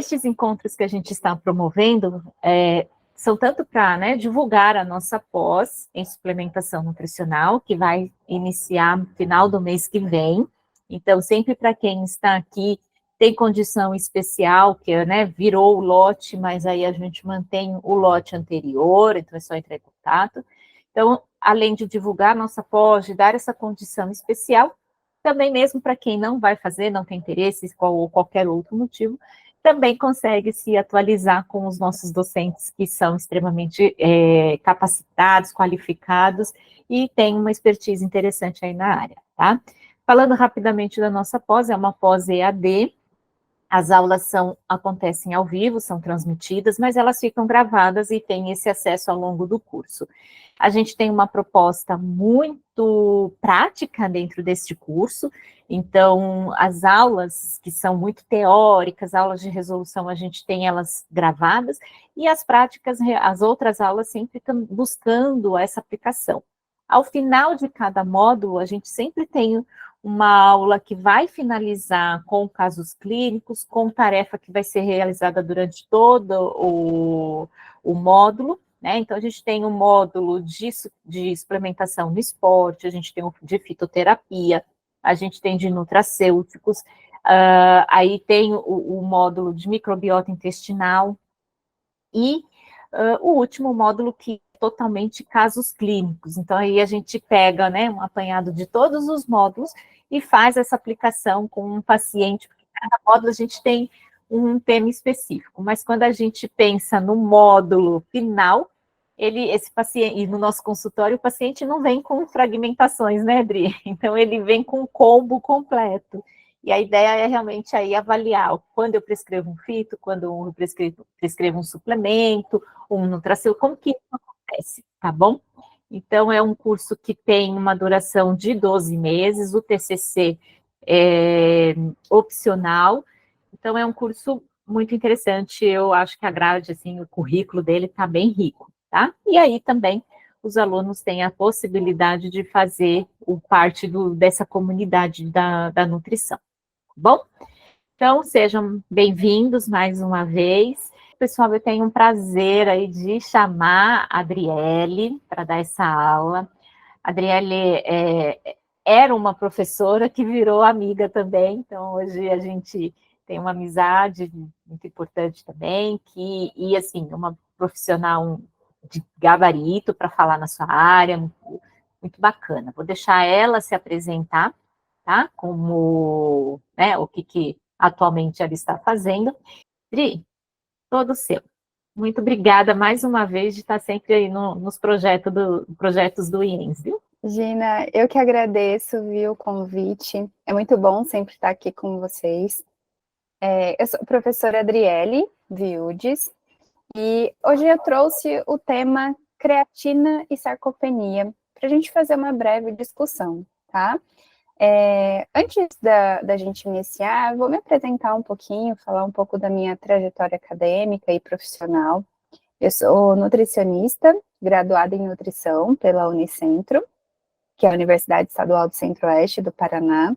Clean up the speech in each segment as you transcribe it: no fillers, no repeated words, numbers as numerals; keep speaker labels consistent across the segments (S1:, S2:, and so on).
S1: estes encontros que a gente está promovendo são tanto para, né, divulgar a nossa pós em suplementação nutricional, que vai iniciar no final do mês que vem. Então, sempre para quem está aqui, tem condição especial, que, né, virou o lote, mas aí a gente mantém o lote anterior, então é só entrar em contato. Então, além de divulgar a nossa pós, de dar essa condição especial, também mesmo para quem não vai fazer, não tem interesse, ou qualquer outro motivo, também consegue se atualizar com os nossos docentes, que são extremamente capacitados, qualificados, e têm uma expertise interessante aí na área, tá? Falando rapidamente da nossa pós, é uma pós EAD, as aulas acontecem ao vivo, são transmitidas, mas elas ficam gravadas e tem esse acesso ao longo do curso. A gente tem uma proposta muito prática dentro deste curso, então as aulas que são muito teóricas, aulas de resolução, a gente tem elas gravadas, e as práticas, as outras aulas sempre estão buscando essa aplicação. Ao final de cada módulo, a gente sempre tem uma aula que vai finalizar com casos clínicos, com tarefa que vai ser realizada durante todo o módulo, né? Então, a gente tem um módulo de suplementação no esporte, a gente tem um de fitoterapia, a gente tem de nutracêuticos, aí tem o módulo de microbiota intestinal, e o último módulo que é totalmente casos clínicos. Então, aí a gente pega, né, um apanhado de todos os módulos e faz essa aplicação com um paciente, porque cada módulo a gente tem um tema específico, mas quando a gente pensa no módulo final, esse paciente, e no nosso consultório, o paciente não vem com fragmentações, né, Adri? Então, ele vem com um combo completo. E a ideia é realmente aí avaliar quando eu prescrevo um fito, quando eu prescrevo um suplemento, um nutracêutico, como que isso acontece, tá bom? Então, é um curso que tem uma duração de 12 meses, o TCC é opcional, então é um curso muito interessante, eu acho que a grade, assim, o currículo dele está bem rico, tá? E aí também os alunos têm a possibilidade de fazer parte dessa comunidade da nutrição. Bom, então sejam bem-vindos mais uma vez. Pessoal, eu tenho um prazer aí de chamar a Adriele para dar essa aula. A Adriele era uma professora que virou amiga também, então hoje a gente tem uma amizade muito importante também, e assim, uma profissional de gabarito para falar na sua área, muito bacana. Vou deixar ela se apresentar, tá? Como, né, o que atualmente ela está fazendo. Dri, todo seu. Muito obrigada mais uma vez de estar sempre aí nos projetos do IENS, viu?
S2: Gina, eu que agradeço, viu, o convite. É muito bom sempre estar aqui com vocês. Eu sou a professora Adriele Viudes, e hoje eu trouxe o tema creatina e sarcopenia, para a gente fazer uma breve discussão, tá? Antes da gente iniciar, eu vou me apresentar um pouquinho, falar um pouco da minha trajetória acadêmica e profissional. Eu sou nutricionista, graduada em nutrição pela Unicentro, que é a Universidade Estadual do Centro-Oeste do Paraná.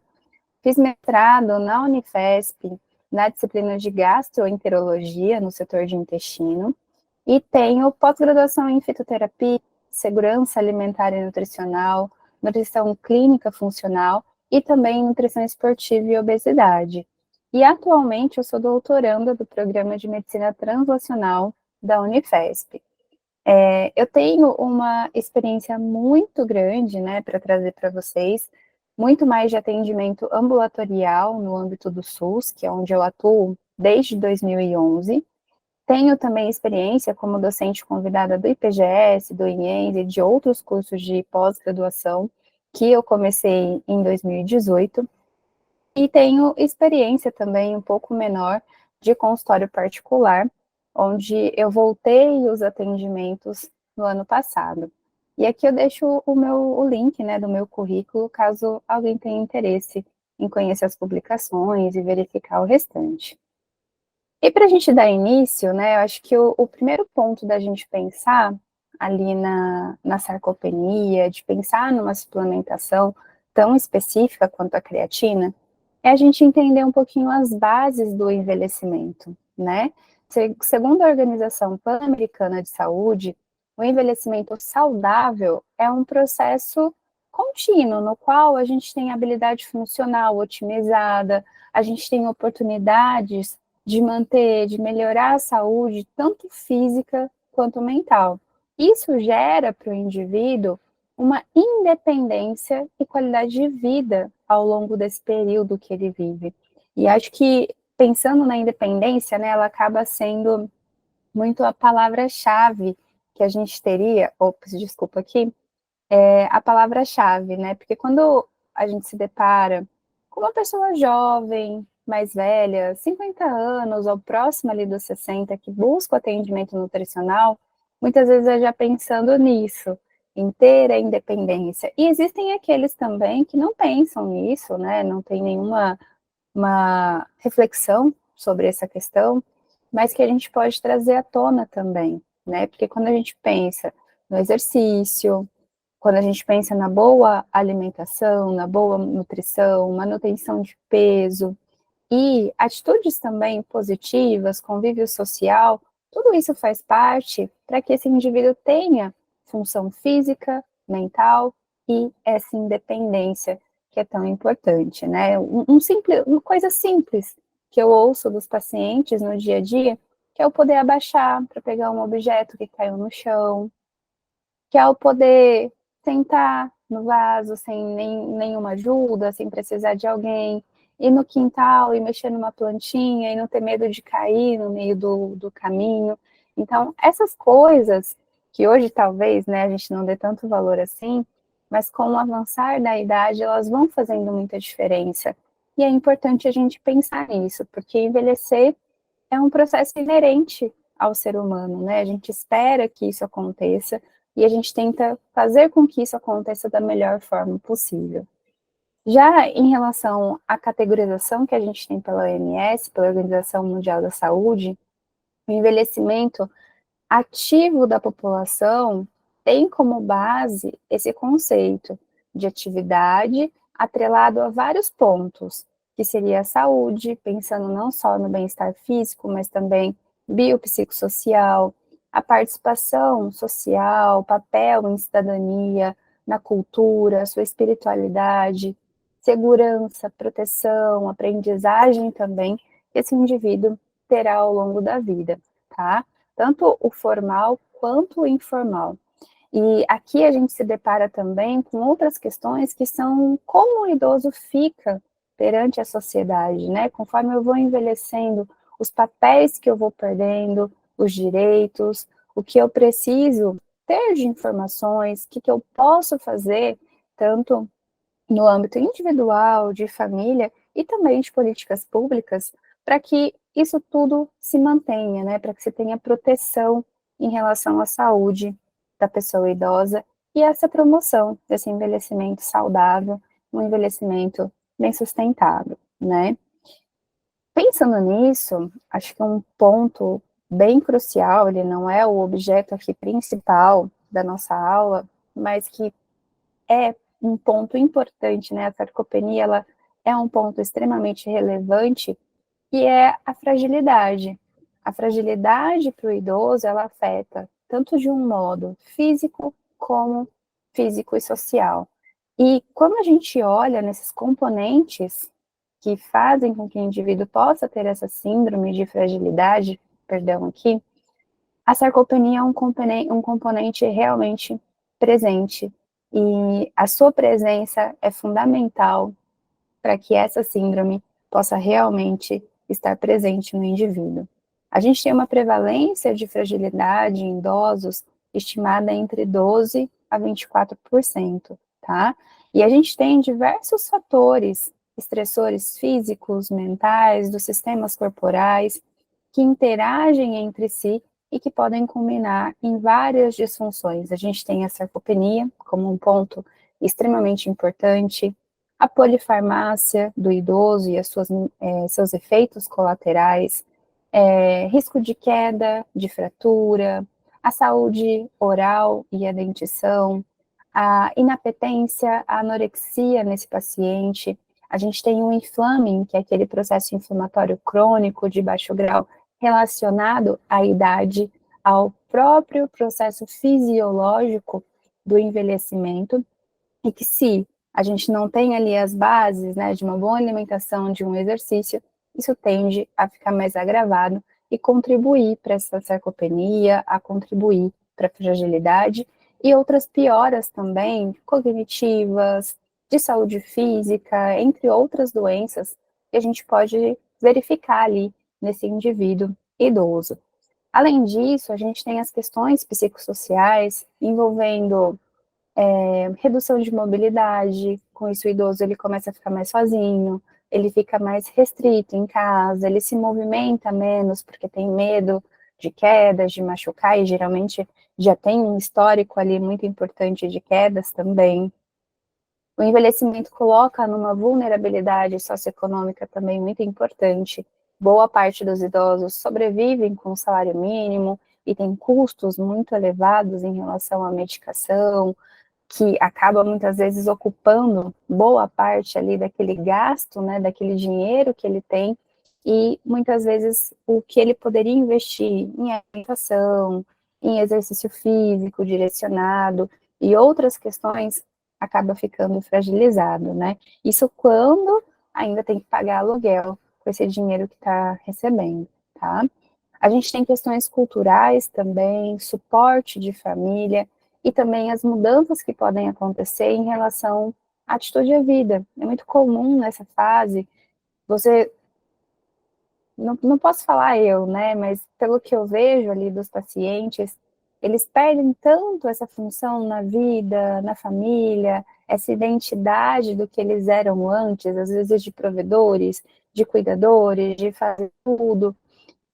S2: Fiz mestrado na Unifesp, na disciplina de gastroenterologia, no setor de intestino, e tenho pós-graduação em fitoterapia, segurança alimentar e nutricional, nutrição clínica funcional e também nutrição esportiva e obesidade. E atualmente eu sou doutoranda do programa de medicina translacional da Unifesp. Eu tenho uma experiência muito grande, né, para trazer para vocês, muito mais de atendimento ambulatorial no âmbito do SUS, que é onde eu atuo desde 2011. Tenho também experiência como docente convidada do IPGS, do IENS e de outros cursos de pós-graduação que eu comecei em 2018. E tenho experiência também um pouco menor de consultório particular, onde eu voltei os atendimentos no ano passado. E aqui eu deixo o link, né, do meu currículo, caso alguém tenha interesse em conhecer as publicações e verificar o restante. E para a gente dar início, né, eu acho que o primeiro ponto da gente pensar ali na sarcopenia, de pensar numa suplementação tão específica quanto a creatina, é a gente entender um pouquinho as bases do envelhecimento, né? Segundo a Organização Pan-Americana de Saúde, o envelhecimento saudável é um processo contínuo, no qual a gente tem habilidade funcional otimizada, a gente tem oportunidades de manter, de melhorar a saúde, tanto física quanto mental. Isso gera para o indivíduo uma independência e qualidade de vida ao longo desse período que ele vive. E acho que, pensando na independência, né, ela acaba sendo muito a palavra-chave que a gente teria, ops, desculpa aqui, a palavra-chave, né? Porque quando a gente se depara com uma pessoa jovem, mais velha, 50 anos ou próxima ali dos 60, que busca o atendimento nutricional, muitas vezes é já pensando nisso, em ter a independência. E existem aqueles também que não pensam nisso, né? Não tem nenhuma uma reflexão sobre essa questão, mas que a gente pode trazer à tona também, né? Porque quando a gente pensa no exercício, quando a gente pensa na boa alimentação, na boa nutrição, manutenção de peso e atitudes também positivas, convívio social, tudo isso faz parte para que esse indivíduo tenha função física, mental e essa independência que é tão importante, né? Uma coisa simples que eu ouço dos pacientes no dia a dia, que é o poder abaixar para pegar um objeto que caiu no chão, que é o poder sentar no vaso sem nenhuma ajuda, sem precisar de alguém, ir no quintal e mexer numa plantinha e não ter medo de cair no meio do caminho. Então, essas coisas que hoje talvez, né, a gente não dê tanto valor assim, mas com o avançar da idade, elas vão fazendo muita diferença. E é importante a gente pensar nisso, porque envelhecer é um processo inerente ao ser humano, né? A gente espera que isso aconteça e a gente tenta fazer com que isso aconteça da melhor forma possível. Já em relação à categorização que a gente tem pela OMS, pela Organização Mundial da Saúde, o envelhecimento ativo da população tem como base esse conceito de atividade atrelado a vários pontos, que seria a saúde, pensando não só no bem-estar físico, mas também biopsicossocial, a participação social, papel em cidadania, na cultura, sua espiritualidade, segurança, proteção, aprendizagem também, que esse indivíduo terá ao longo da vida, tá? Tanto o formal quanto o informal. E aqui a gente se depara também com outras questões que são como o idoso fica perante a sociedade, né? Conforme eu vou envelhecendo, os papéis que eu vou perdendo, os direitos, o que eu preciso ter de informações, o que eu posso fazer, tanto no âmbito individual, de família e também de políticas públicas, para que isso tudo se mantenha, né? Para que se tenha proteção em relação à saúde da pessoa idosa e essa promoção desse envelhecimento saudável, um envelhecimento bem sustentado, né? Pensando nisso, acho que um ponto bem crucial, ele não é o objeto aqui principal da nossa aula, mas que é um ponto importante, né? A sarcopenia, ela é um ponto extremamente relevante, que é a fragilidade. A fragilidade para o idoso, ela afeta tanto de um modo físico como físico e social. E quando a gente olha nesses componentes que fazem com que o indivíduo possa ter essa síndrome de fragilidade, perdão aqui, a sarcopenia é um componente realmente presente e a sua presença é fundamental para que essa síndrome possa realmente estar presente no indivíduo. A gente tem uma prevalência de fragilidade em idosos estimada entre 12 a 24%, tá? E a gente tem diversos fatores, estressores físicos, mentais, dos sistemas corporais, que interagem entre si e que podem culminar em várias disfunções. A gente tem a sarcopenia como um ponto extremamente importante, a polifarmácia do idoso e seus efeitos colaterais, risco de queda, de fratura, a saúde oral e a dentição, a inapetência, a anorexia nesse paciente. A gente tem o inflaming, que é aquele processo inflamatório crônico de baixo grau relacionado à idade, ao próprio processo fisiológico do envelhecimento, e que se a gente não tem ali as bases, né, de uma boa alimentação, de um exercício, isso tende a ficar mais agravado e contribuir para essa sarcopenia, a contribuir para a fragilidade e outras pioras também, cognitivas, de saúde física, entre outras doenças que a gente pode verificar ali nesse indivíduo idoso. Além disso, a gente tem as questões psicossociais envolvendo redução de mobilidade, com isso o idoso ele começa a ficar mais sozinho, ele fica mais restrito em casa, ele se movimenta menos porque tem medo de quedas, de machucar, e geralmente já tem um histórico ali muito importante de quedas também. O envelhecimento coloca numa vulnerabilidade socioeconômica também muito importante. Boa parte dos idosos sobrevivem com salário mínimo e tem custos muito elevados em relação à medicação, que acaba muitas vezes ocupando boa parte ali daquele gasto, né, daquele dinheiro que ele tem, e muitas vezes o que ele poderia investir em alimentação, em exercício físico direcionado e outras questões acaba ficando fragilizado, né? Isso quando ainda tem que pagar aluguel com esse dinheiro que está recebendo, tá? A gente tem questões culturais também, suporte de família e também as mudanças que podem acontecer em relação à atitude à vida. É muito comum nessa fase, você, não posso falar eu, né, mas pelo que eu vejo ali dos pacientes, eles perdem tanto essa função na vida, na família, essa identidade do que eles eram antes, às vezes de provedores, de cuidadores, de fazer tudo,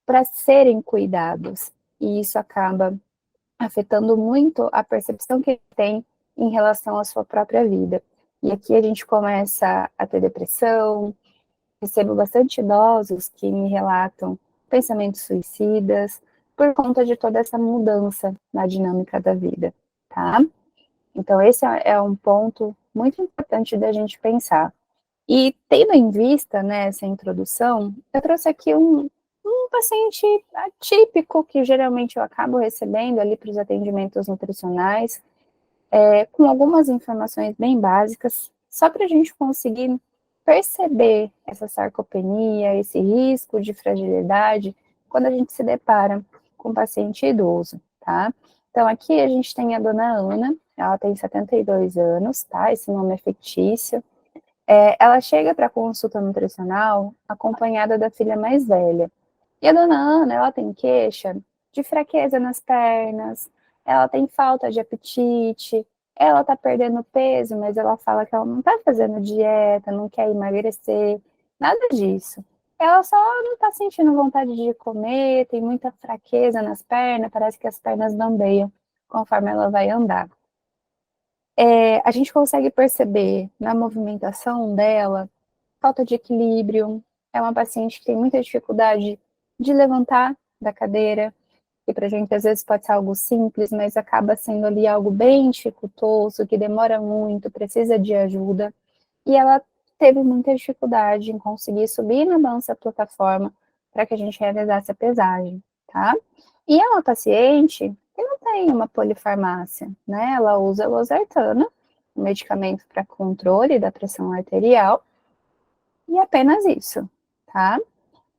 S2: para serem cuidados. E isso acaba afetando muito a percepção que ele tem em relação à sua própria vida. E aqui a gente começa a ter depressão, recebo bastante idosos que me relatam pensamentos suicidas, por conta de toda essa mudança na dinâmica da vida, tá? Então esse é um ponto muito importante da gente pensar. E tendo em vista, né, essa introdução, eu trouxe aqui um paciente atípico que geralmente eu acabo recebendo ali para os atendimentos nutricionais, com algumas informações bem básicas, só para a gente conseguir perceber essa sarcopenia, esse risco de fragilidade, quando a gente se depara com um paciente idoso, tá? Então, aqui a gente tem a dona Ana, ela tem 72 anos, tá? Esse nome é fictício. Ela chega para consulta nutricional acompanhada da filha mais velha. E a dona Ana, ela tem queixa de fraqueza nas pernas, ela tem falta de apetite, ela tá perdendo peso, mas ela fala que ela não tá fazendo dieta, não quer emagrecer, nada disso. Ela só não tá sentindo vontade de comer, tem muita fraqueza nas pernas, parece que as pernas bambeiam conforme ela vai andar. A gente consegue perceber na movimentação dela falta de equilíbrio, é uma paciente que tem muita dificuldade de levantar da cadeira, que para a gente às vezes pode ser algo simples, mas acaba sendo ali algo bem dificultoso, que demora muito, precisa de ajuda, e ela teve muita dificuldade em conseguir subir na balança plataforma para que a gente realizasse a pesagem, tá? E é uma paciente que não tem uma polifarmácia, né? Ela usa losartana, um medicamento para controle da pressão arterial, e apenas isso, tá?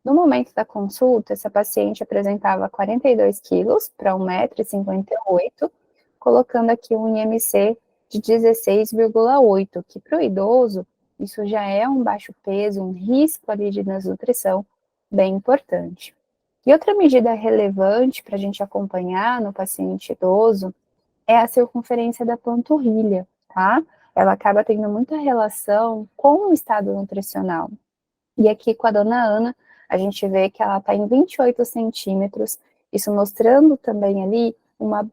S2: No momento da consulta, essa paciente apresentava 42 quilos para 1,58 m, colocando aqui um IMC de 16,8, que para o idoso, isso já é um baixo peso, um risco ali de desnutrição bem importante. E outra medida relevante para a gente acompanhar no paciente idoso é a circunferência da panturrilha, tá? Ela acaba tendo muita relação com o estado nutricional. E aqui com a dona Ana, a gente vê que ela está em 28 centímetros, isso mostrando também ali uma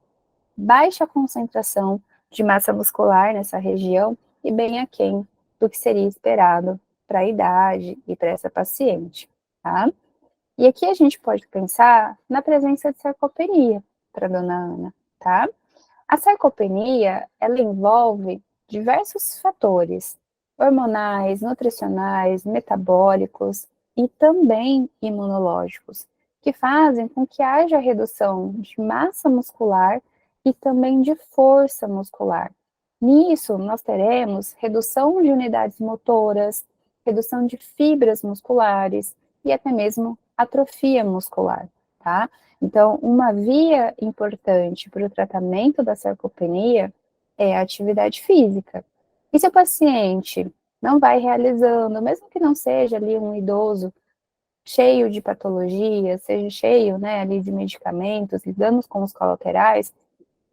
S2: baixa concentração de massa muscular nessa região e bem aquém do que seria esperado para a idade e para essa paciente, tá? E aqui a gente pode pensar na presença de sarcopenia para a dona Ana, tá? A sarcopenia, ela envolve diversos fatores hormonais, nutricionais, metabólicos e também imunológicos. que fazem com que haja redução de massa muscular e também de força muscular. Nisso, nós teremos redução de unidades motoras, redução de fibras musculares e até mesmo atrofia muscular, tá? Então, uma via importante para o tratamento da sarcopenia é a atividade física. E se o paciente não vai realizando, mesmo que não seja ali um idoso cheio de patologias, seja cheio, né, ali de medicamentos, lidando com os colaterais,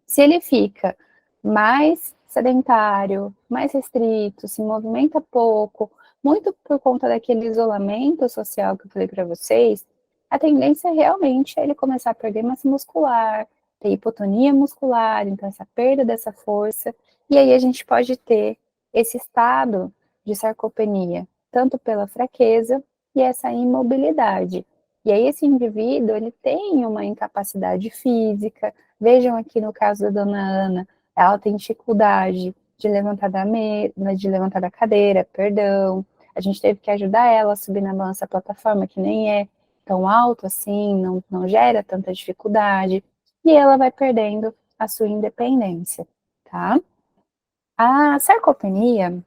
S2: se ele fica mais sedentário, mais restrito, se movimenta pouco, muito por conta daquele isolamento social que eu falei para vocês, a tendência realmente é ele começar a perder massa muscular, ter hipotonia muscular, então essa perda dessa força, e aí a gente pode ter esse estado de sarcopenia, tanto pela fraqueza e essa imobilidade. E aí esse indivíduo, ele tem uma incapacidade física. Vejam aqui no caso da dona Ana, ela tem dificuldade de levantar da cadeira, perdão. A gente teve que ajudar ela a subir na balança plataforma, que nem é tão alto assim, não gera tanta dificuldade, e ela vai perdendo a sua independência, tá? A sarcopenia,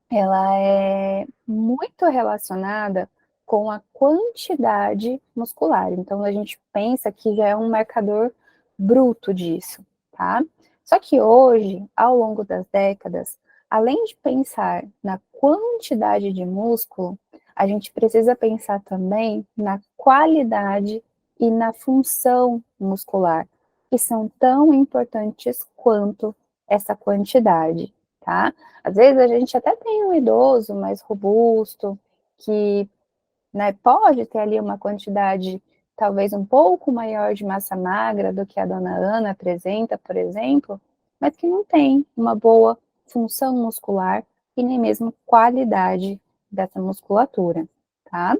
S2: ela é muito relacionada com a quantidade muscular. Então, a gente pensa que já é um marcador bruto disso, tá? Só que hoje, ao longo das décadas, além de pensar na quantidade de músculo, a gente precisa pensar também na qualidade e na função muscular, que são tão importantes quanto essa quantidade, tá? Às vezes a gente até tem um idoso mais robusto, que, né, pode ter ali uma quantidade talvez um pouco maior de massa magra do que a dona Ana apresenta, por exemplo, mas que não tem uma boa função muscular e nem mesmo qualidade dessa musculatura, tá?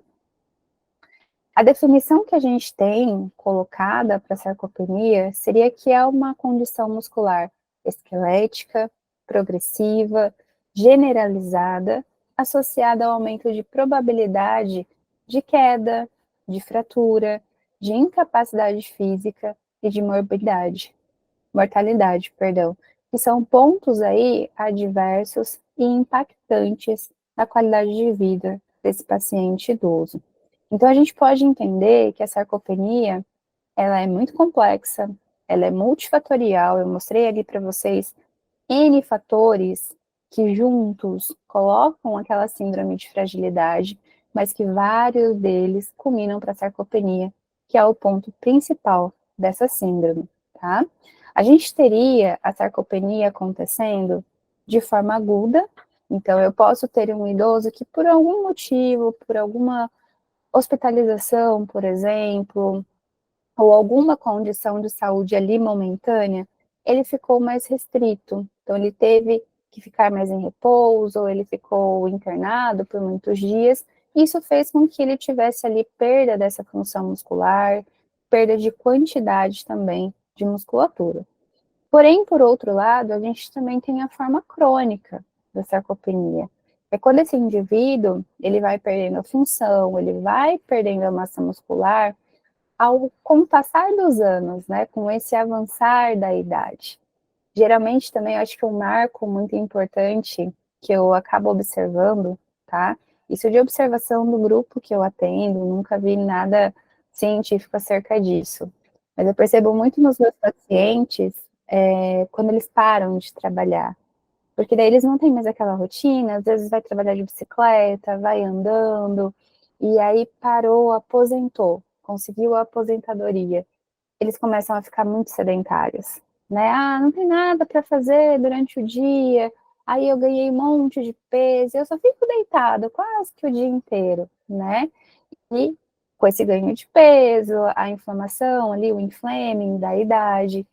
S2: A definição que a gente tem colocada para sarcopenia seria que é uma condição muscular esquelética, progressiva, generalizada, associada ao aumento de probabilidade de queda, de fratura, de incapacidade física e de mortalidade, perdão, que são pontos aí adversos e impactantes na qualidade de vida desse paciente idoso. Então, a gente pode entender que a sarcopenia, ela é muito complexa, ela é multifatorial, eu mostrei ali para vocês N fatores que juntos colocam aquela síndrome de fragilidade, mas que vários deles culminam para a sarcopenia, que é o ponto principal dessa síndrome, tá? A gente teria a sarcopenia acontecendo de forma aguda, então eu posso ter um idoso que por algum motivo, por alguma hospitalização, por exemplo, ou alguma condição de saúde ali momentânea, ele ficou mais restrito. Então, ele teve que ficar mais em repouso, ou ele ficou internado por muitos dias. Isso fez com que ele tivesse ali perda dessa função muscular, perda de quantidade também de musculatura. Porém, por outro lado, a gente também tem a forma crônica da sarcopenia. É quando esse indivíduo, ele vai perdendo a função, ele vai perdendo a massa muscular, com o passar dos anos, né, com esse avançar da idade. Geralmente também eu acho que um marco muito importante que eu acabo observando, tá? Isso de observação do grupo que eu atendo, nunca vi nada científico acerca disso. Mas eu percebo muito nos meus pacientes, quando eles param de trabalhar. Porque daí eles não têm mais aquela rotina, às vezes vai trabalhar de bicicleta, vai andando, e aí parou, aposentou, conseguiu a aposentadoria. Eles começam a ficar muito sedentários, né? Ah, não tem nada para fazer durante o dia, aí eu ganhei um monte de peso, eu só fico deitado quase que o dia inteiro, né? E com esse ganho de peso, a inflamação ali, o inflaming da idade,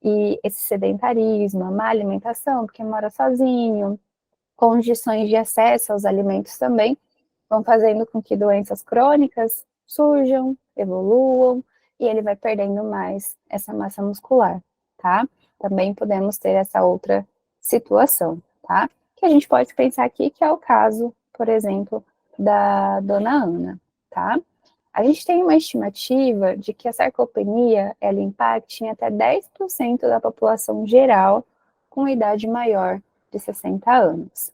S2: e esse sedentarismo, a má alimentação, porque mora sozinho, condições de acesso aos alimentos também, vão fazendo com que doenças crônicas surjam, evoluam, e ele vai perdendo mais essa massa muscular, tá? Também podemos ter essa outra situação, tá? Que a gente pode pensar aqui que é o caso, por exemplo, da dona Ana, tá? A gente tem uma estimativa de que a sarcopenia, ela impacta em até 10% da população geral com idade maior de 60 anos.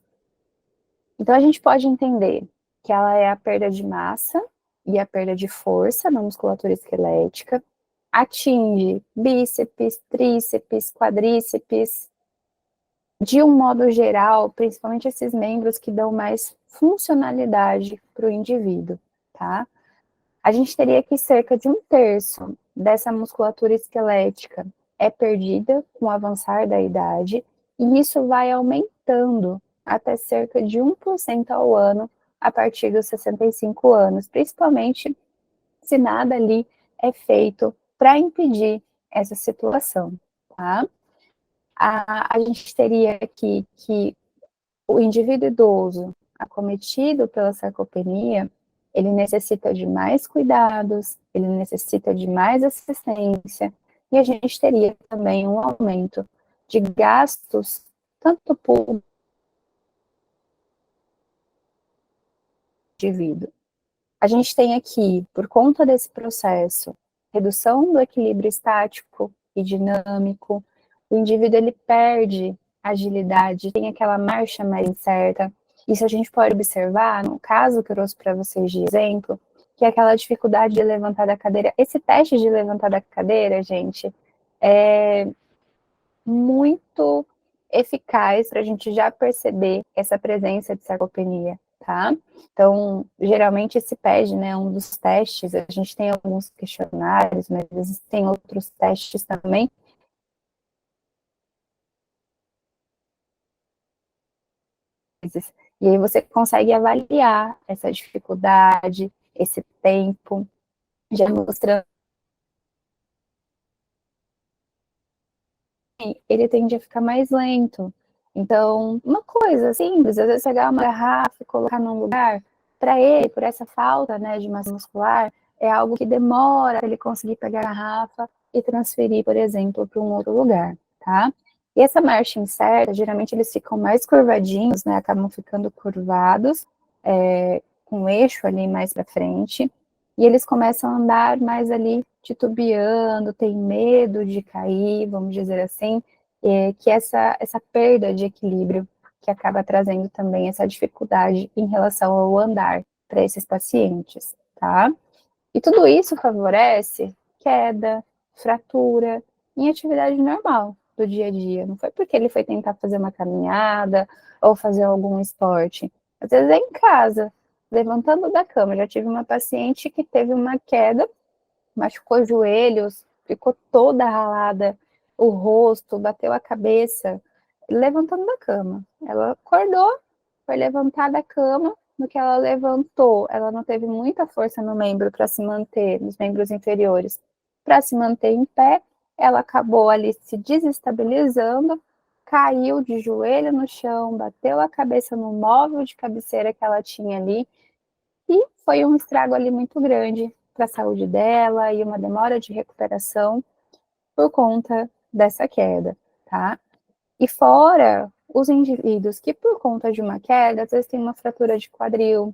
S2: Então, a gente pode entender que ela é a perda de massa e a perda de força na musculatura esquelética, atinge bíceps, tríceps, quadríceps, de um modo geral, principalmente esses membros que dão mais funcionalidade para o indivíduo, tá? A gente teria que cerca de 1/3 dessa musculatura esquelética é perdida com o avançar da idade, e isso vai aumentando até cerca de 1% ao ano a partir dos 65 anos, principalmente se nada ali é feito para impedir essa situação, tá? A gente teria aqui que o indivíduo idoso acometido pela sarcopenia, ele necessita de mais cuidados, ele necessita de mais assistência, e a gente teria também um aumento de gastos, tanto por indivíduo. A gente tem aqui, por conta desse processo, redução do equilíbrio estático e dinâmico, o indivíduo ele perde agilidade, tem aquela marcha mais incerta. Isso a gente pode observar no caso que eu trouxe para vocês de exemplo, que é aquela dificuldade de levantar da cadeira. Esse teste de levantar da cadeira, gente, é muito eficaz para a gente já perceber essa presença de sarcopenia, tá? Então, geralmente se pede, né, um dos testes, a gente tem alguns questionários, mas existem outros testes também. E aí você consegue avaliar essa dificuldade, esse tempo, já mostrando que ele tende a ficar mais lento. Então, uma coisa simples, às vezes pegar uma garrafa e colocar num lugar, para ele, por essa falta, né, de massa muscular, é algo que demora para ele conseguir pegar a garrafa e transferir, por exemplo, para um outro lugar, tá? E essa marcha incerta, geralmente eles ficam mais curvadinhos, né, acabam ficando curvados, com o eixo ali mais para frente, e eles começam a andar mais ali titubeando, tem medo de cair, vamos dizer assim, que essa perda de equilíbrio que acaba trazendo também essa dificuldade em relação ao andar para esses pacientes, tá? E tudo isso favorece queda, fratura em atividade normal do dia a dia. Não foi porque ele foi tentar fazer uma caminhada ou fazer algum esporte. Às vezes é em casa, levantando da cama. Já tive uma paciente que teve uma queda, machucou os joelhos, ficou toda ralada, o rosto, bateu a cabeça, levantando da cama. Ela acordou, foi levantar da cama, no que ela levantou, ela não teve muita força no membro para se manter, nos membros inferiores, para se manter em pé, ela acabou ali se desestabilizando, caiu de joelho no chão, bateu a cabeça no móvel de cabeceira que ela tinha ali, e foi um estrago ali muito grande para a saúde dela e uma demora de recuperação por conta dessa queda, tá? E fora os indivíduos que, por conta de uma queda, às vezes tem uma fratura de quadril,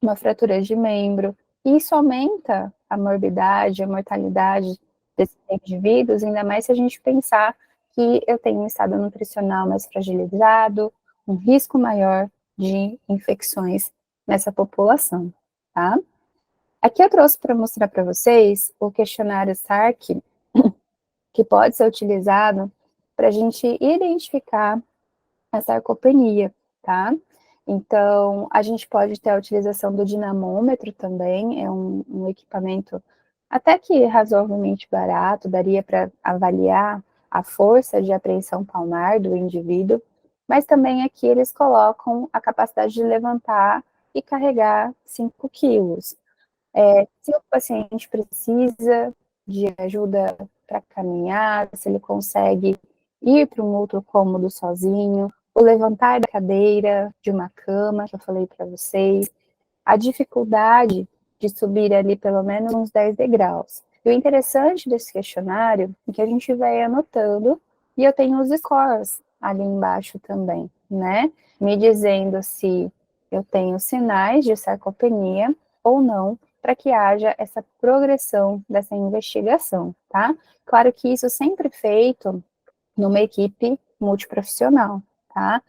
S2: uma fratura de membro, e isso aumenta a morbidade, a mortalidade desses indivíduos, ainda mais se a gente pensar que eu tenho um estado nutricional mais fragilizado, um risco maior de infecções nessa população, tá? Aqui eu trouxe para mostrar para vocês o questionário SARC, que pode ser utilizado para a gente identificar a sarcopenia, tá? Então, a gente pode ter a utilização do dinamômetro também, é um equipamento até que razoavelmente barato, daria para avaliar a força de apreensão palmar do indivíduo, mas também aqui eles colocam a capacidade de levantar e carregar 5 quilos. Se o paciente precisa de ajuda para caminhar, se ele consegue ir para um outro cômodo sozinho, o levantar da cadeira, de uma cama, que eu falei para vocês, a dificuldade de subir ali pelo menos uns 10 degraus. E o interessante desse questionário é que a gente vai anotando, e eu tenho os scores ali embaixo também, né? Me dizendo se eu tenho sinais de sarcopenia ou não, para que haja essa progressão dessa investigação, tá? Claro que isso sempre feito numa equipe multiprofissional, tá?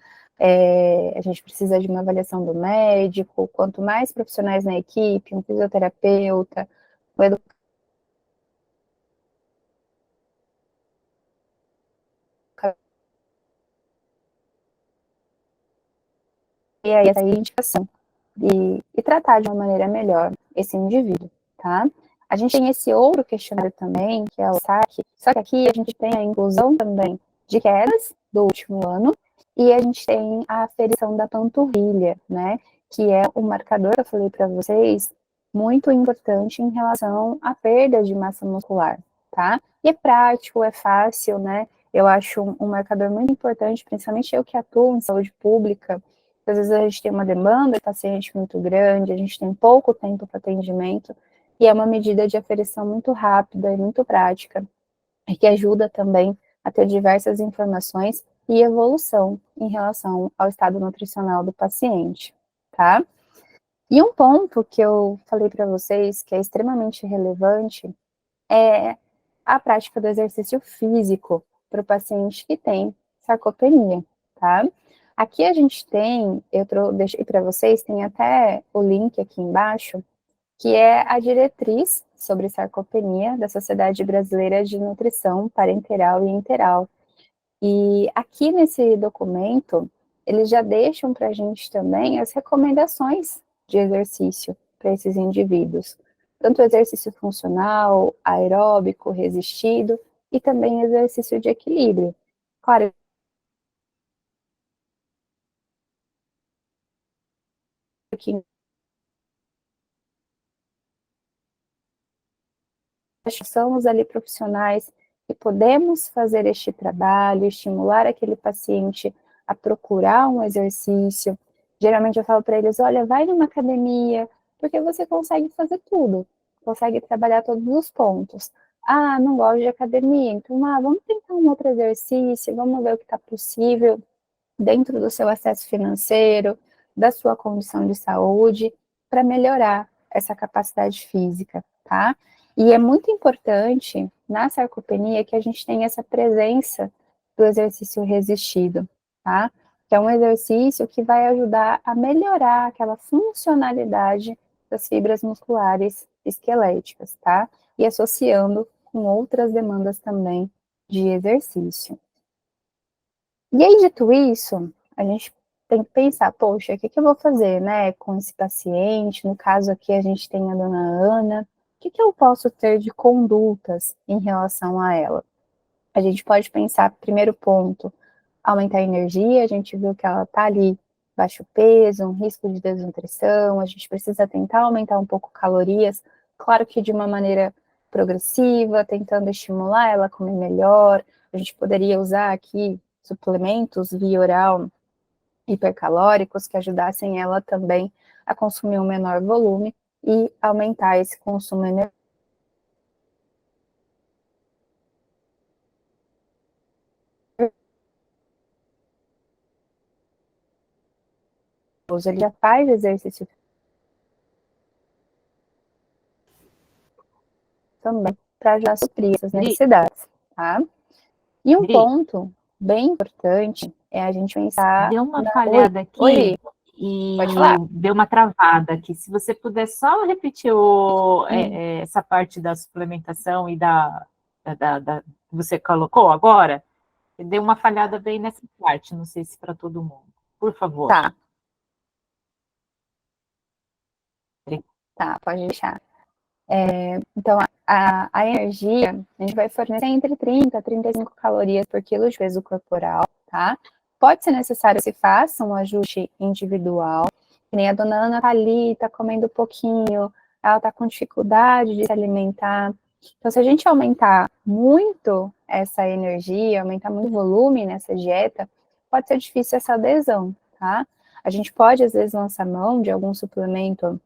S2: A gente precisa de uma avaliação do médico, quanto mais profissionais na equipe, um fisioterapeuta, um educador, e aí essa identificação e tratar de uma maneira melhor esse indivíduo, tá? A gente tem esse outro questionário também, que é o SAC, só que aqui a gente tem a inclusão também de quedas do último ano, e a gente tem a aferição da panturrilha, né? Que é um marcador que eu falei para vocês, muito importante em relação à perda de massa muscular, tá? E é prático, é fácil, né? Eu acho um marcador muito importante, principalmente eu que atuo em saúde pública. Às vezes a gente tem uma demanda de paciente muito grande, a gente tem pouco tempo para atendimento, e é uma medida de aferição muito rápida e muito prática, e que ajuda também a ter diversas informações e evolução em relação ao estado nutricional do paciente, tá? E um ponto que eu falei para vocês que é extremamente relevante é a prática do exercício físico para o paciente que tem sarcopenia, tá? Aqui a gente tem, deixei para vocês, tem até o link aqui embaixo, que é a diretriz sobre sarcopenia da Sociedade Brasileira de Nutrição Parenteral e Enteral. E aqui nesse documento, eles já deixam para a gente também as recomendações de exercício para esses indivíduos. Tanto exercício funcional, aeróbico, resistido e também exercício de equilíbrio. Claro que somos ali profissionais e podemos fazer este trabalho, estimular aquele paciente a procurar um exercício. Geralmente eu falo para eles, olha, vai numa academia, porque você consegue fazer tudo, consegue trabalhar todos os pontos. Ah, não gosto de academia, então vamos tentar um outro exercício, vamos ver o que está possível dentro do seu acesso financeiro, da sua condição de saúde, para melhorar essa capacidade física, tá? E é muito importante na sarcopenia que a gente tenha essa presença do exercício resistido, tá? Que é um exercício que vai ajudar a melhorar aquela funcionalidade das fibras musculares esqueléticas, tá? E associando com outras demandas também de exercício. E aí, dito isso, a gente tem que pensar, poxa, o que que eu vou fazer, né, com esse paciente? No caso aqui, a gente tem a dona Ana. O que que eu posso ter de condutas em relação a ela? A gente pode pensar, primeiro ponto, aumentar a energia. A gente viu que ela está ali, baixo peso, um risco de desnutrição. A gente precisa tentar aumentar um pouco calorias, claro que de uma maneira progressiva, tentando estimular ela a comer melhor. A gente poderia usar aqui suplementos via oral hipercalóricos que ajudassem ela também a consumir um menor volume e aumentar esse consumo energético. Ele já faz exercício também para ajudar a suprir essas necessidades, tá? E um
S1: Dri,
S2: ponto bem importante é a gente pensar
S1: deu uma
S2: na... Oi,
S1: falhada
S2: oi,
S1: aqui
S2: pode falar.
S1: e deu uma travada aqui. Se você puder só repetir essa parte da suplementação e que você colocou agora, deu uma falhada bem nessa parte, não sei se para todo mundo. Por favor.
S2: Tá, tá, pode deixar. Então, a energia, a gente vai fornecer entre 30 a 35 calorias por quilo de peso corporal, tá? Pode ser necessário que se faça um ajuste individual, que nem a dona Ana tá ali, tá comendo pouquinho, ela tá com dificuldade de se alimentar. Então, se a gente aumentar muito essa energia, aumentar muito o volume nessa dieta, pode ser difícil essa adesão, tá? A gente pode, às vezes, lançar mão de algum suplemento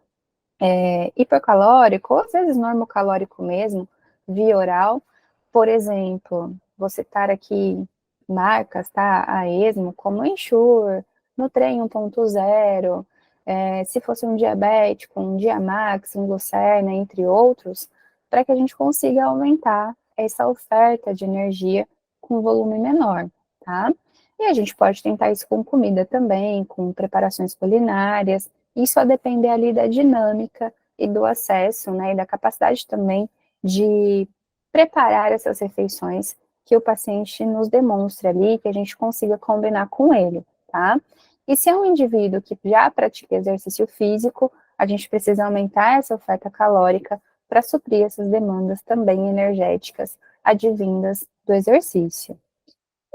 S2: hipercalórico, ou às vezes normocalórico mesmo, via oral. Por exemplo, vou citar aqui marcas, tá? A esmo, como Ensure, Nutrem 1.0, se fosse um diabético, um Diamax, um Glucerna, entre outros, para que a gente consiga aumentar essa oferta de energia com volume menor, tá? E a gente pode tentar isso com comida também, com preparações culinárias, isso a depender ali da dinâmica e do acesso, né, e da capacidade também de preparar essas refeições que o paciente nos demonstre ali, que a gente consiga combinar com ele, tá? E se é um indivíduo que já pratica exercício físico, a gente precisa aumentar essa oferta calórica para suprir essas demandas também energéticas advindas do exercício.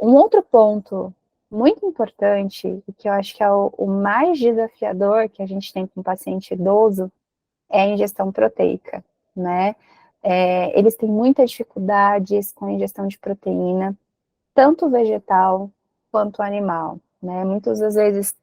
S2: Um outro ponto muito importante, e que eu acho que é o mais desafiador que a gente tem com o paciente idoso, é a ingestão proteica, né? Eles têm muitas dificuldades com a ingestão de proteína, tanto vegetal quanto animal, né? Muitas das vezes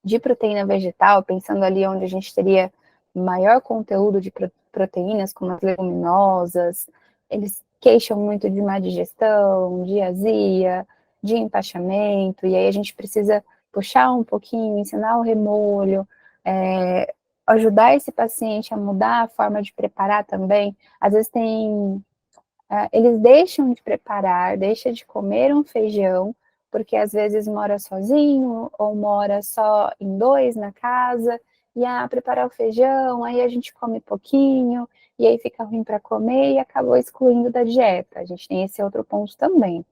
S2: de proteína vegetal, pensando ali onde a gente teria maior conteúdo de proteínas, como as leguminosas, eles queixam muito de má digestão, de azia, de empachamento, e aí a gente precisa puxar um pouquinho, ensinar o remolho, ajudar esse paciente a mudar a forma de preparar também. Às vezes eles deixam de preparar, deixam de comer um feijão, porque às vezes mora sozinho, ou mora só em dois na casa, e preparar o feijão, aí a gente come pouquinho, e aí fica ruim para comer e acabou excluindo da dieta. A gente tem esse outro ponto também.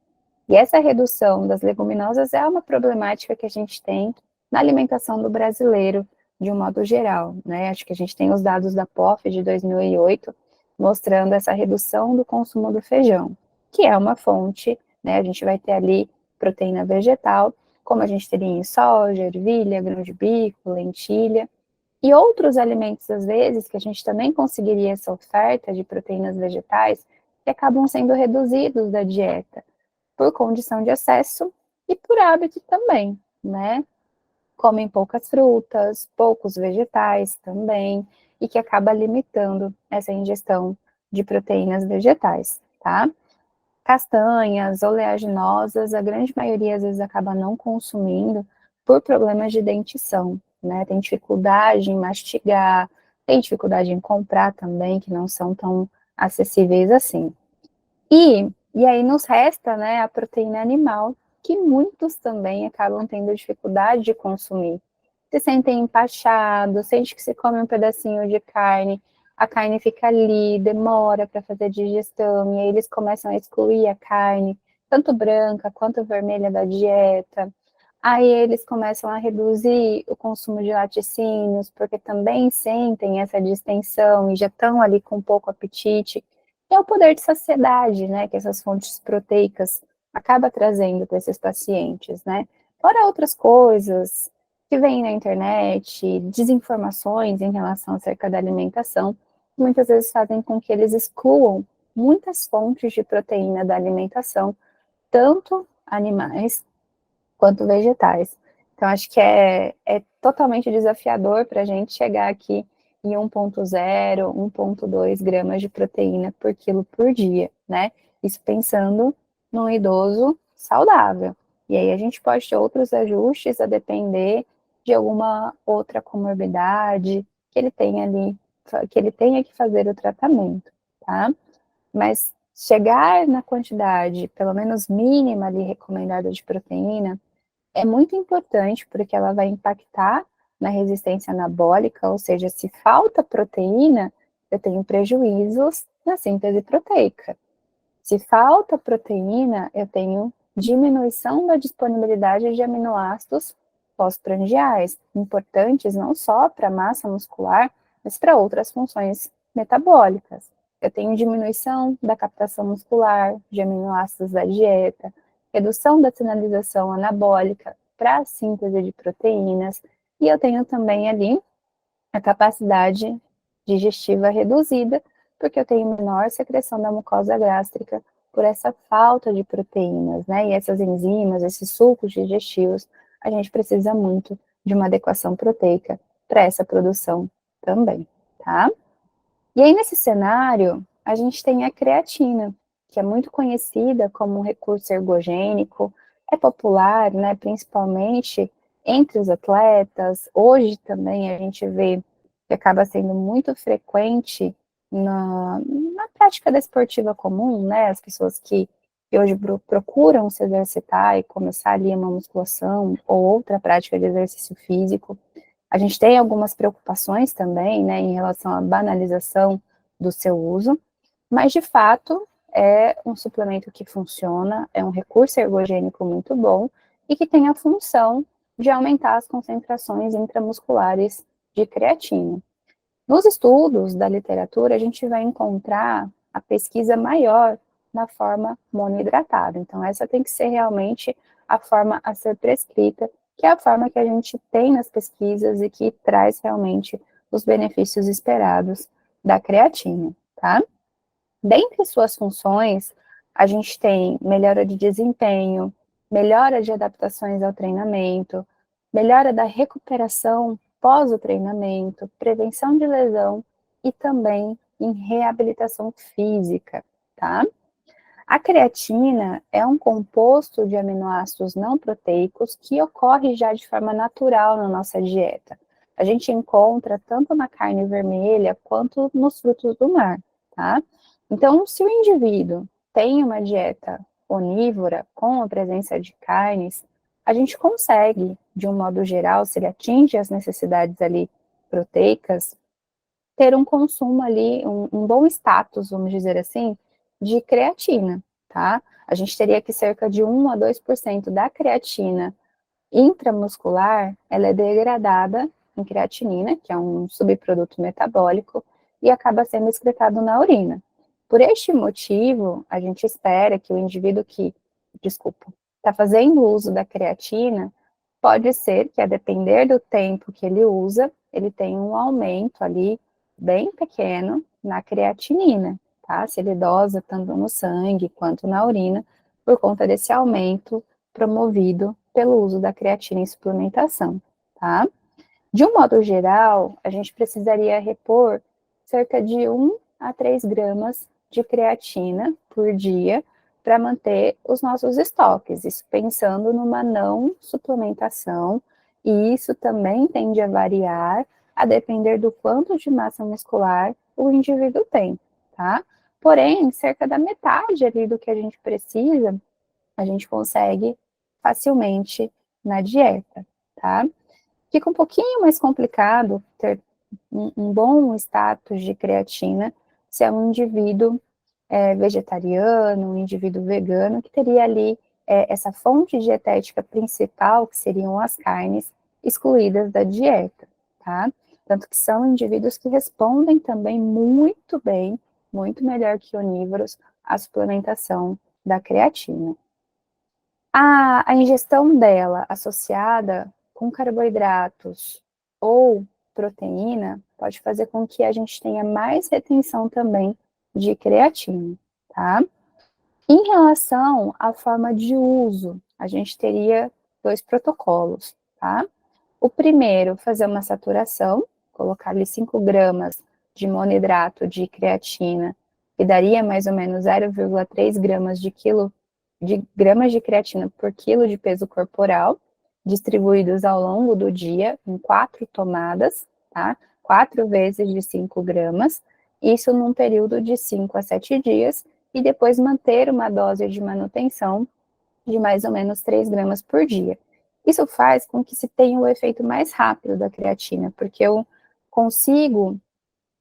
S2: E essa redução das leguminosas é uma problemática que a gente tem na alimentação do brasileiro, de um modo geral, né? Acho que a gente tem os dados da POF de 2008, mostrando essa redução do consumo do feijão, que é uma fonte, né? A gente vai ter ali proteína vegetal, como a gente teria em soja, ervilha, grão de bico, lentilha, e outros alimentos, às vezes, que a gente também conseguiria essa oferta de proteínas vegetais, que acabam sendo reduzidos da dieta, por condição de acesso e por hábito também, né? Comem poucas frutas, poucos vegetais também, e que acaba limitando essa ingestão de proteínas vegetais, tá? Castanhas, oleaginosas, a grande maioria às vezes acaba não consumindo por problemas de dentição, né? Tem dificuldade em mastigar, tem dificuldade em comprar também, que não são tão acessíveis assim. E aí nos resta, né, a proteína animal, que muitos também acabam tendo dificuldade de consumir. Se sentem empachados, sente que se come um pedacinho de carne, a carne fica ali, demora para fazer a digestão, e aí eles começam a excluir a carne, tanto branca quanto vermelha da dieta. Aí eles começam a reduzir o consumo de laticínios, porque também sentem essa distensão e já estão ali com pouco apetite. E é o poder de saciedade, né, que essas fontes proteicas acaba trazendo para esses pacientes, né? Fora outras coisas que vêm na internet, desinformações em relação acerca da alimentação, que muitas vezes fazem com que eles excluam muitas fontes de proteína da alimentação, tanto animais quanto vegetais. Então, acho que é totalmente desafiador para a gente chegar aqui em 1,0, 1,2 gramas de proteína por quilo por dia, né? Isso pensando num idoso saudável. E aí a gente pode ter outros ajustes a depender de alguma outra comorbidade que ele tenha ali, que ele tenha que fazer o tratamento, tá? Mas chegar na quantidade, pelo menos mínima ali recomendada de proteína, é muito importante porque ela vai impactar na resistência anabólica, ou seja, se falta proteína, eu tenho prejuízos na síntese proteica. Se falta proteína, eu tenho diminuição da disponibilidade de aminoácidos pós-prandiais, importantes não só para a massa muscular, mas para outras funções metabólicas. Eu tenho diminuição da captação muscular de aminoácidos da dieta, redução da sinalização anabólica para a síntese de proteínas, e eu tenho também ali a capacidade digestiva reduzida, porque eu tenho menor secreção da mucosa gástrica por essa falta de proteínas, né? E essas enzimas, esses sucos digestivos, a gente precisa muito de uma adequação proteica para essa produção também, tá? E aí, nesse cenário, a gente tem a creatina, que é muito conhecida como um recurso ergogênico, é popular, né, principalmente entre os atletas. Hoje também a gente vê que acaba sendo muito frequente na prática desportiva comum, né? As pessoas que hoje procuram se exercitar e começar ali uma musculação ou outra prática de exercício físico. A gente tem algumas preocupações também, né, em relação à banalização do seu uso, mas de fato é um suplemento que funciona, é um recurso ergogênico muito bom e que tem a função de aumentar as concentrações intramusculares de creatina. Nos estudos da literatura, a gente vai encontrar a pesquisa maior na forma monoidratada. Então, essa tem que ser realmente a forma a ser prescrita, que é a forma que a gente tem nas pesquisas e que traz realmente os benefícios esperados da creatina, tá? Dentre suas funções, a gente tem melhora de desempenho, melhora de adaptações ao treinamento, melhora da recuperação pós o treinamento, prevenção de lesão e também em reabilitação física, tá? A creatina é um composto de aminoácidos não proteicos que ocorre já de forma natural na nossa dieta. A gente encontra tanto na carne vermelha quanto nos frutos do mar, tá? Então, se o indivíduo tem uma dieta onívora com a presença de carnes, a gente consegue, de um modo geral, se ele atinge as necessidades ali proteicas, ter um consumo ali, um bom status, vamos dizer assim, de creatina, tá? A gente teria que cerca de 1 a 2% da creatina intramuscular, ela é degradada em creatinina, que é um subproduto metabólico, e acaba sendo excretado na urina. Por este motivo, a gente espera que o indivíduo que, está fazendo uso da creatina, pode ser que, a depender do tempo que ele usa, ele tenha um aumento ali bem pequeno na creatinina, tá? Se ele dosa tanto no sangue quanto na urina, por conta desse aumento promovido pelo uso da creatina em suplementação, tá? De um modo geral, a gente precisaria repor cerca de 1 a 3 gramas de creatina por dia para manter os nossos estoques, isso pensando numa não suplementação, e isso também tende a variar a depender do quanto de massa muscular o indivíduo tem, tá? Porém, cerca da metade ali do que a gente precisa, a gente consegue facilmente na dieta, tá? Fica um pouquinho mais complicado ter um bom status de creatina se é um indivíduo vegetariano, um indivíduo vegano, que teria ali essa fonte dietética principal, que seriam as carnes, excluídas da dieta, tá? Tanto que são indivíduos que respondem também muito bem, muito melhor que onívoros, à suplementação da creatina. A ingestão dela associada com carboidratos ou proteína pode fazer com que a gente tenha mais retenção também de creatina, tá? Em relação à forma de uso, a gente teria 2 protocolos, tá? O primeiro, fazer uma saturação, colocar ali 5 gramas de monoidrato de creatina, que daria mais ou menos 0,3 gramas de creatina por quilo de peso corporal, distribuídos ao longo do dia em 4 tomadas, tá? 4 vezes de 5 gramas, isso num período de 5 a 7 dias, e depois manter uma dose de manutenção de mais ou menos 3 gramas por dia. Isso faz com que se tenha o efeito mais rápido da creatina, porque eu consigo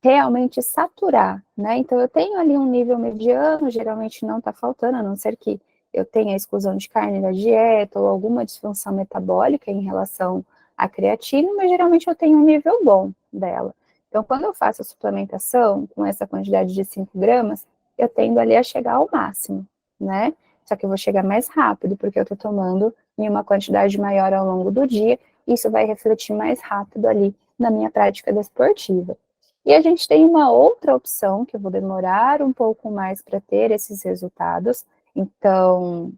S2: realmente saturar, né? Então, eu tenho ali um nível mediano, geralmente não está faltando, a não ser que eu tenha exclusão de carne da dieta ou alguma disfunção metabólica em relação à creatina, mas geralmente eu tenho um nível bom dela. Então, quando eu faço a suplementação com essa quantidade de 5 gramas, eu tendo ali a chegar ao máximo, né? Só que eu vou chegar mais rápido, porque eu estou tomando em uma quantidade maior ao longo do dia, e isso vai refletir mais rápido ali na minha prática desportiva. E a gente tem uma outra opção, que eu vou demorar um pouco mais para ter esses resultados, então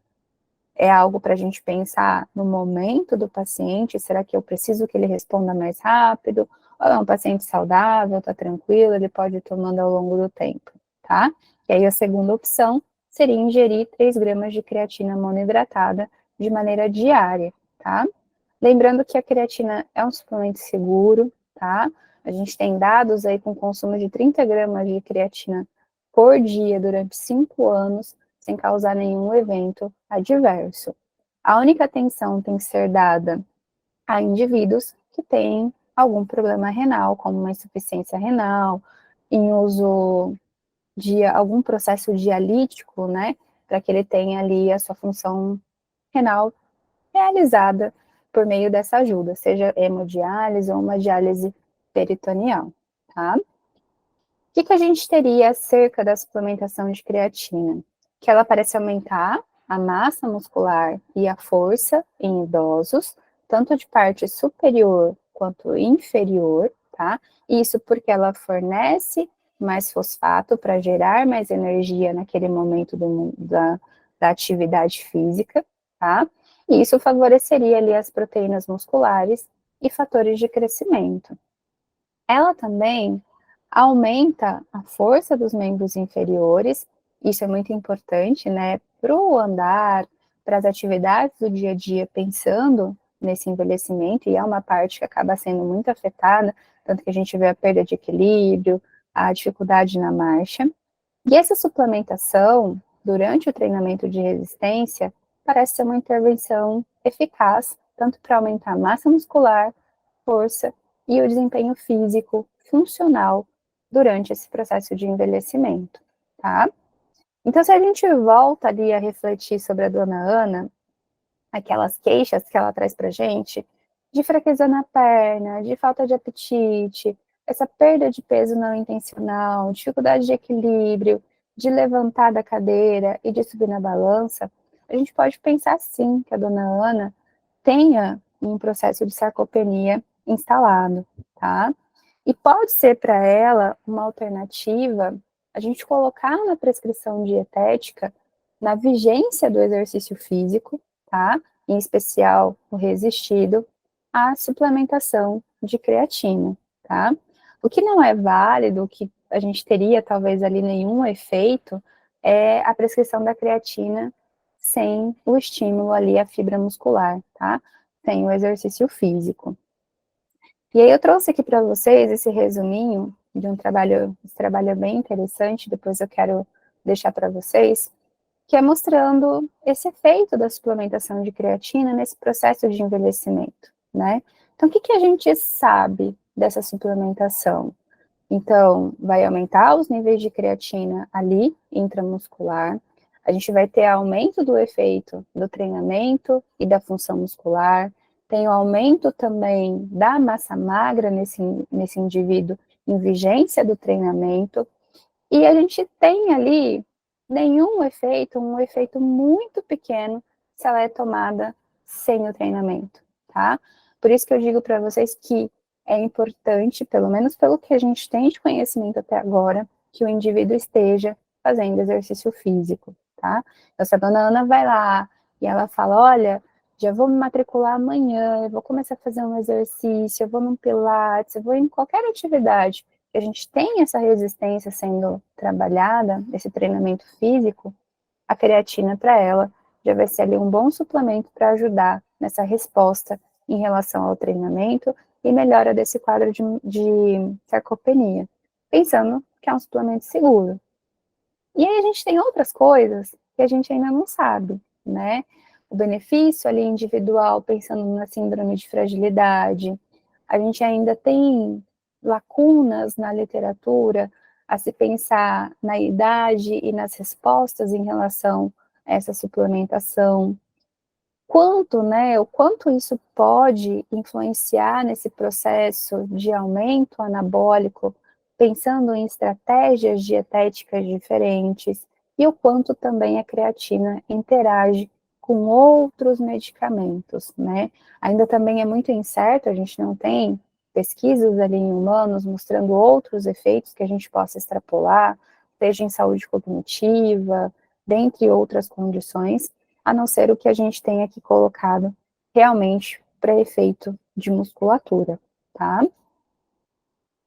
S2: é algo para a gente pensar no momento do paciente, será que eu preciso que ele responda mais rápido? Ou é um paciente saudável, está tranquilo, ele pode ir tomando ao longo do tempo, tá? E aí a segunda opção seria ingerir 3 gramas de creatina monoidratada de maneira diária, tá? Lembrando que a creatina é um suplemento seguro, tá? A gente tem dados aí com consumo de 30 gramas de creatina por dia durante 5 anos, sem causar nenhum evento adverso. A única atenção tem que ser dada a indivíduos que têm algum problema renal, como uma insuficiência renal, em uso de algum processo dialítico, né, para que ele tenha ali a sua função renal realizada por meio dessa ajuda, seja hemodiálise ou uma diálise peritoneal, tá? O que a gente teria acerca da suplementação de creatina? Que ela parece aumentar a massa muscular e a força em idosos, tanto de parte superior quanto inferior, tá? Isso porque ela fornece mais fosfato para gerar mais energia naquele momento da atividade física, tá? E isso favoreceria ali as proteínas musculares e fatores de crescimento. Ela também aumenta a força dos membros inferiores, isso é muito importante, né, para o andar, para as atividades do dia a dia, pensando nesse envelhecimento, e é uma parte que acaba sendo muito afetada, tanto que a gente vê a perda de equilíbrio, a dificuldade na marcha. E essa suplementação, durante o treinamento de resistência, parece ser uma intervenção eficaz, tanto para aumentar a massa muscular, força e o desempenho físico funcional durante esse processo de envelhecimento, tá? Então, se a gente volta ali a refletir sobre a dona Ana, aquelas queixas que ela traz pra gente, de fraqueza na perna, de falta de apetite, essa perda de peso não intencional, dificuldade de equilíbrio, de levantar da cadeira e de subir na balança, a gente pode pensar sim que a dona Ana tenha um processo de sarcopenia instalado, tá? E pode ser para ela uma alternativa a gente colocar na prescrição dietética, na vigência do exercício físico, tá? Em especial o resistido, a suplementação de creatina, tá? O que não é válido, o que a gente teria talvez ali nenhum efeito, é a prescrição da creatina sem o estímulo ali à fibra muscular, tá? Sem o exercício físico. E aí eu trouxe aqui para vocês esse resuminho de esse trabalho é bem interessante, depois eu quero deixar para vocês, que é mostrando esse efeito da suplementação de creatina nesse processo de envelhecimento, né? Então, o que a gente sabe dessa suplementação? Então, vai aumentar os níveis de creatina ali, intramuscular. A gente vai ter aumento do efeito do treinamento e da função muscular. Tem o aumento também da massa magra nesse indivíduo em vigência do treinamento. E a gente tem ali nenhum efeito, um efeito muito pequeno, se ela é tomada sem o treinamento, tá? Por isso que eu digo para vocês que é importante, pelo menos pelo que a gente tem de conhecimento até agora, que o indivíduo esteja fazendo exercício físico, tá? Então, se a dona Ana vai lá e ela fala, olha, já vou me matricular amanhã, eu vou começar a fazer um exercício, eu vou num pilates, eu vou em qualquer atividade, que a gente tem essa resistência sendo trabalhada, esse treinamento físico, a creatina para ela já vai ser ali um bom suplemento para ajudar nessa resposta em relação ao treinamento e melhora desse quadro de sarcopenia, pensando que é um suplemento seguro. E aí a gente tem outras coisas que a gente ainda não sabe, né? O benefício ali individual, pensando na síndrome de fragilidade, a gente ainda tem lacunas na literatura a se pensar na idade e nas respostas em relação a essa suplementação. Quanto, né, o quanto isso pode influenciar nesse processo de aumento anabólico, pensando em estratégias dietéticas diferentes, e o quanto também a creatina interage com outros medicamentos, né? Ainda também é muito incerto, a gente não tem pesquisas ali em humanos mostrando outros efeitos que a gente possa extrapolar, seja em saúde cognitiva, dentre outras condições, a não ser o que a gente tem aqui colocado realmente para efeito de musculatura, tá?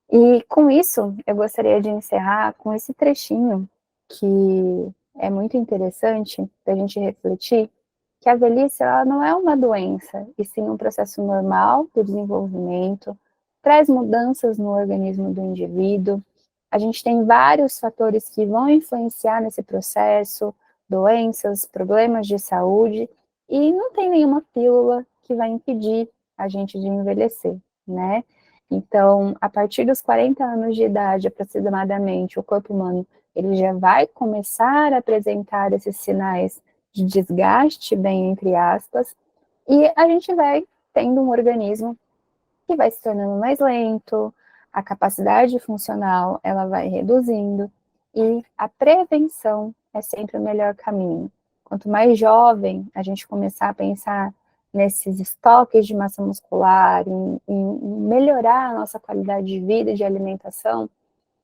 S2: E com isso, eu gostaria de encerrar com esse trechinho que é muito interessante para a gente refletir, que a velhice ela não é uma doença, e sim um processo normal do desenvolvimento, traz mudanças no organismo do indivíduo. A gente tem vários fatores que vão influenciar nesse processo, doenças, problemas de saúde, e não tem nenhuma pílula que vai impedir a gente de envelhecer, né? Então, a partir dos 40 anos de idade, aproximadamente, o corpo humano ele já vai começar a apresentar esses sinais de desgaste, bem entre aspas, e a gente vai tendo um organismo que vai se tornando mais lento, a capacidade funcional ela vai reduzindo, e a prevenção é sempre o melhor caminho. Quanto mais jovem a gente começar a pensar nesses estoques de massa muscular, em melhorar a nossa qualidade de vida e de alimentação,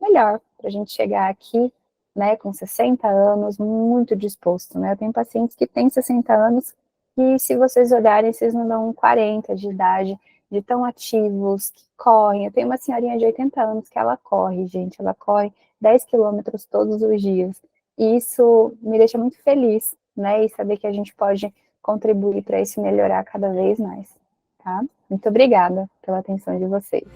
S2: melhor, para a gente chegar aqui, né, com 60 anos, muito disposto, né? Eu tenho pacientes que têm 60 anos e, se vocês olharem, vocês não dão 40 de idade, de tão ativos, que correm. Eu tenho uma senhorinha de 80 anos que ela corre, gente, ela corre 10 quilômetros todos os dias. E isso me deixa muito feliz, né? E saber que a gente pode contribuir para isso melhorar cada vez mais, tá? Muito obrigada pela atenção de vocês.